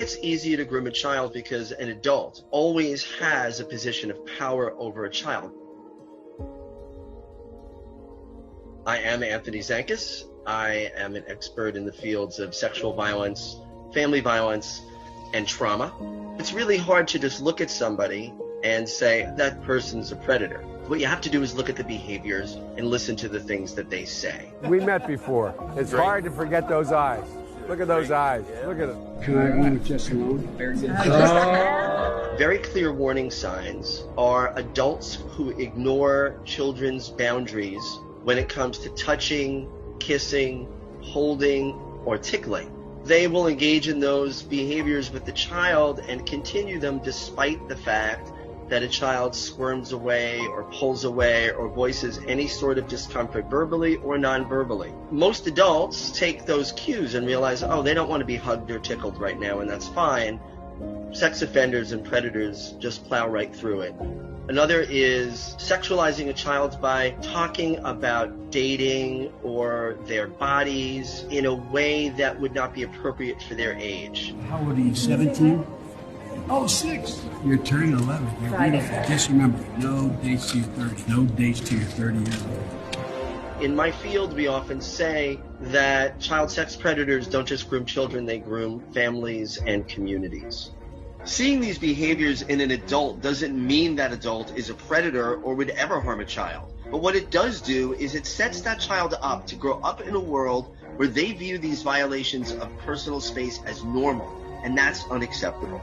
It's easier to groom a child because an adult always has a position of power over a child. I am Anthony Zankis. I am an expert in the fields of sexual violence, family violence, and trauma. It's really hard to just look at somebody and say, that person's a predator. What you have to do is look at the behaviors and listen to the things that they say. We met before. It's hard to forget those eyes. Look at those eyes. Look at it. Can I own it just alone? Very clear warning signs are adults who ignore children's boundaries when it comes to touching, kissing, holding, or tickling. They will engage in those behaviors with the child and continue them despite the fact that a child squirms away or pulls away or voices any sort of discomfort verbally or non-verbally. Most adults take those cues and realize, oh, they don't want to be hugged or tickled right now, and that's fine. Sex offenders and predators just plow right through it. Another is sexualizing a child by talking about dating or their bodies in a way that would not be appropriate for their age. How old are you, 17? Oh, 6. You're turning 11. You're beautiful. Just remember, no dates to your 30s. No dates to your 30 years old. In my field, we often say that child sex predators don't just groom children, they groom families and communities. Seeing these behaviors in an adult doesn't mean that adult is a predator or would ever harm a child. But what it does do is it sets that child up to grow up in a world where they view these violations of personal space as normal, and that's unacceptable.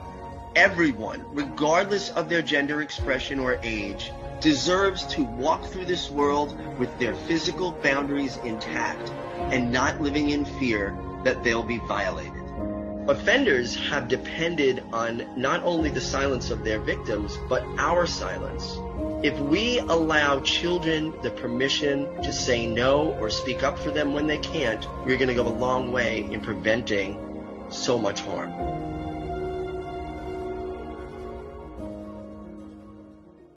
Everyone, regardless of their gender expression or age, deserves to walk through this world with their physical boundaries intact and not living in fear that they'll be violated. Offenders have depended on not only the silence of their victims, but our silence. If we allow children the permission to say no or speak up for them when they can't, we're going to go a long way in preventing so much harm.